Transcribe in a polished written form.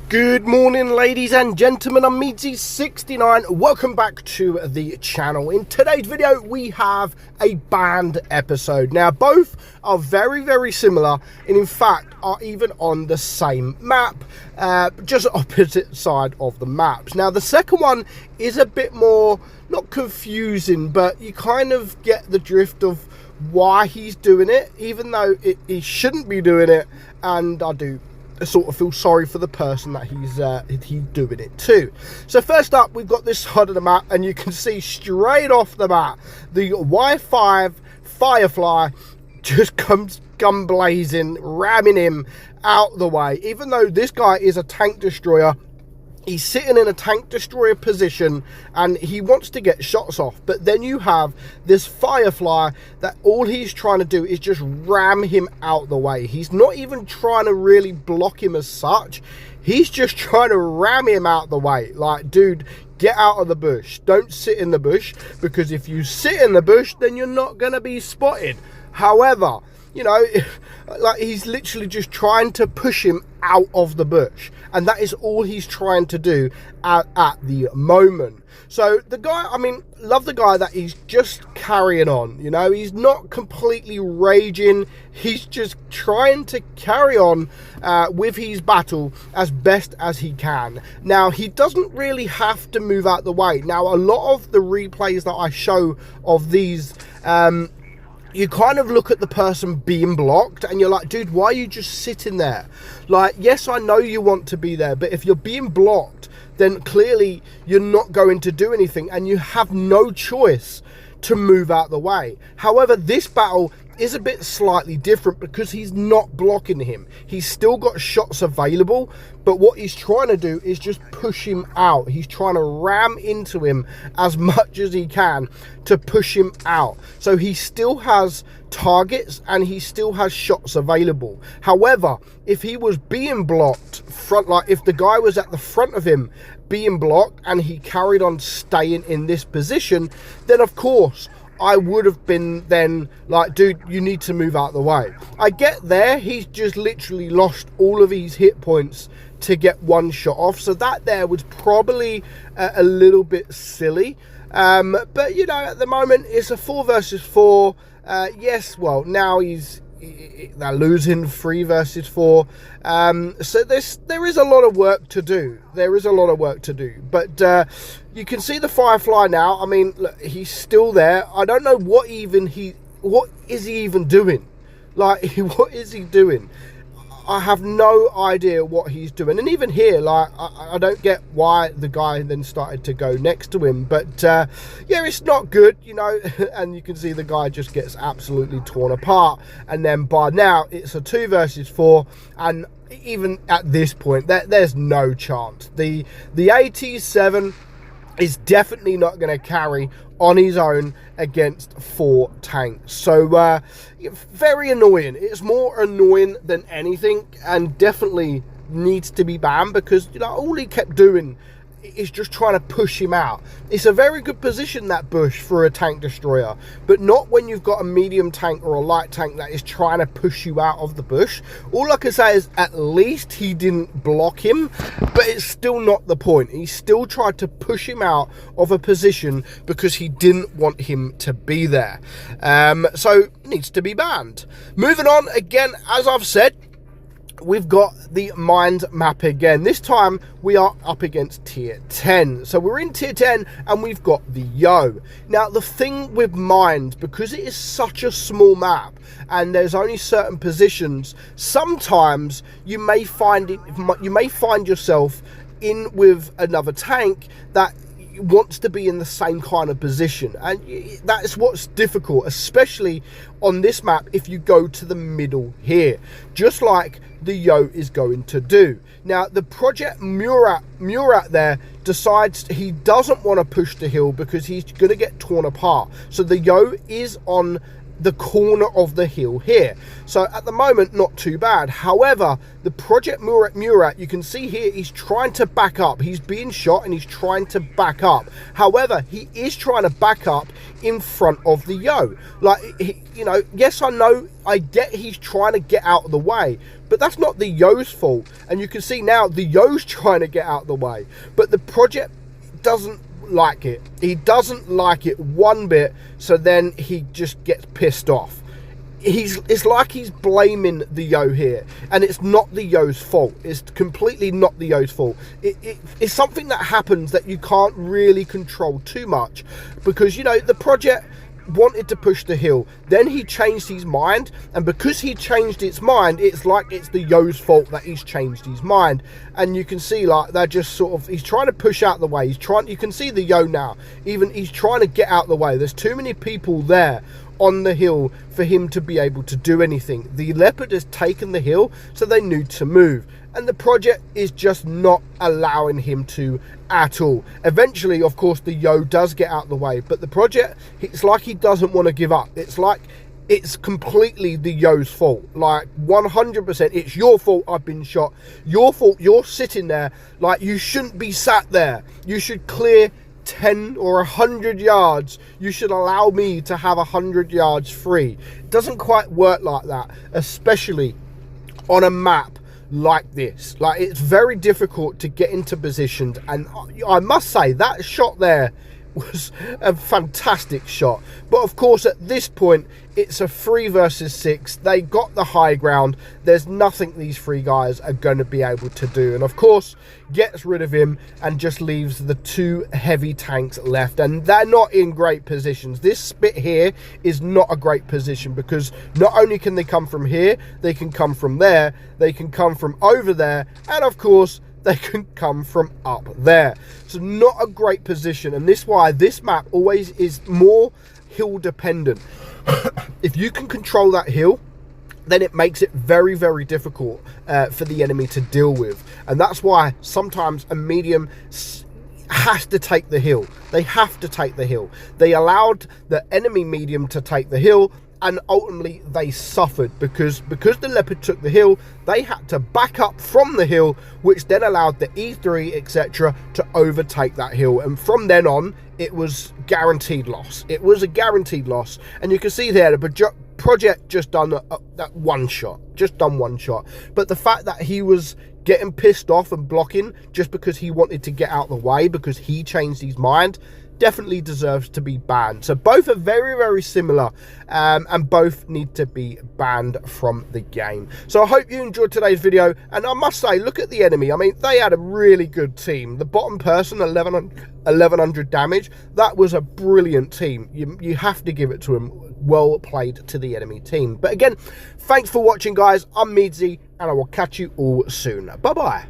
Good morning, ladies and gentlemen. I'm meadsy69. Welcome back to the channel. In today's video, we have a banned episode. Now, both are very similar, and in fact, are even on the same map, just opposite side of the maps. Now, the second one is a bit more, not confusing, but you kind of get the drift of why he's doing it, even though he shouldn't be doing it, and I do sort of feel sorry for the person that he's doing it to. So first up, we've got this side of the map, and you can see straight off the map the Y5 Firefly just comes gun blazing, ramming him out the way. Even though this guy is a tank destroyer, he's sitting in a tank destroyer position and he wants to get shots off. But then you have this Firefly that all he's trying to do is just ram him out the way. He's not even trying to really block him as such. He's just trying to ram him out the way. Like, dude, get out of the bush. Don't sit in the bush, because if you sit in the bush, then you're not going to be spotted. However, you know, like, he's literally just trying to push him out of the bush, and that is all he's trying to do at the moment. So the guy, I mean, love the guy that he's just carrying on. You know, he's not completely raging. He's just trying to carry on with his battle as best as he can. Now, he doesn't really have to move out the way. Now, a lot of the replays that I show of these, you kind of look at the person being blocked and you're like, dude, why are you just sitting there? Like, yes, I know you want to be there, but if you're being blocked, then clearly you're not going to do anything and you have no choice to move out the way. However, this battle is a bit slightly different because he's not blocking him. He's still got shots available, but what he's trying to do is just push him out. He's trying to ram into him as much as he can to push him out. So he still has targets and he still has shots available. However, if he was being blocked like if the guy was at the front of him being blocked and he carried on staying in this position, then of course I would have been then like, dude, you need to move out the way. I get there, he's just literally lost all of his hit points to get one shot off, so that there was probably a little bit silly. But you know, at the moment it's a 4 versus 4. Yes, well, now they're losing 3 versus 4. So there is a lot of work to do. But you can see the Firefly now. I mean, look, he's still there. I don't know what is he even doing? Like, what is he doing? I have no idea what he's doing. And even here, like, I don't get why the guy then started to go next to him. But yeah, it's not good, you know. And you can see the guy just gets absolutely torn apart. And then by now, it's a 2 versus 4. And even at this point, there's no chance. The AT7 is definitely not going to carry on his own against 4 tanks. So very annoying. It's more annoying than anything, and definitely needs to be banned, because, you know, all he kept doing is just trying to push him out. It's a very good position, that bush, for a tank destroyer, but not when you've got a medium tank or a light tank that is trying to push you out of the bush. All I can say is at least he didn't block him, but it's still not the point. He still tried to push him out of a position because he didn't want him to be there. So needs to be banned. Moving on, again, as I've said, we've got the Mind map again. This time we are up against tier 10. So we're in tier 10 and we've got the Yo. Now, the thing with Mind, because it is such a small map and there's only certain positions, sometimes you may find yourself in with another tank that wants to be in the same kind of position, and that's what's difficult, especially on this map if you go to the middle here, just like the Yo is going to do. Now, the Project Murat there decides he doesn't want to push the hill because he's going to get torn apart, so the Yo is on the corner of the hill here. So at the moment, not too bad. However, the Project Murat, you can see here, he's trying to back up. He's being shot and he's trying to back up. However, he is trying to back up in front of the Yo. Like, you know, yes, I know, I get he's trying to get out of the way, but that's not the Yo's fault. And you can see now the Yo's trying to get out of the way, but the Project doesn't like it. He doesn't like it one bit, so then he just gets pissed off. It's like he's blaming the Yo here, and it's not the Yo's fault. It's completely not the Yo's fault. It's something that happens that you can't really control too much, because, you know, the Project wanted to push the hill, then he changed his mind, and because he changed its mind, it's like it's the Yo's fault that he's changed his mind. And you can see, like, they're just sort of, he's trying to push out the way. You can see the Yo now, even he's trying to get out the way. There's too many people there on the hill for him to be able to do anything. The Leopard has taken the hill, so they need to move, and the Project is just not allowing him to at all. Eventually, of course, the Yo does get out the way, but the Project, it's like he doesn't want to give up. It's like it's completely the Yo's fault. Like 100%, it's your fault I've been shot. Your fault you're sitting there. Like, you shouldn't be sat there. You should clear 10 or 100 yards. You should allow me to have 100 yards free. It doesn't quite work like that, especially on a map like this. Like, it's very difficult to get into positions, and I must say that shot there was a fantastic shot. But of course, at this point, it's a 3 versus 6. They got the high ground. There's nothing these 3 guys are going to be able to do. And of course, gets rid of him and just leaves the 2 heavy tanks left. And they're not in great positions. This bit here is not a great position, because not only can they come from here, they can come from there, they can come from over there, and of course, they can come from up there. So not a great position, and this is why this map always is more hill dependent. If you can control that hill, then it makes it very, very difficult for the enemy to deal with. And that's why sometimes a medium has to take the hill. They have to take the hill. They allowed the enemy medium to take the hill, and ultimately they suffered because the Leopard took the hill. They had to back up from the hill, which then allowed the E3 etc to overtake that hill, and from then on it was guaranteed loss. It was a guaranteed loss, and you can see there the Project just done that one shot, but the fact that he was getting pissed off and blocking just because he wanted to get out the way, because he changed his mind, definitely deserves to be banned. So both are very, very similar, and both need to be banned from the game. So I hope you enjoyed today's video, and I must say, look at the enemy. I mean, they had a really good team. The bottom person, 1100 damage, that was a brilliant team. You have to give it to him. Well played to the enemy team. But again, thanks for watching, guys. I'm Meadsy, and I will catch you all soon. Bye bye.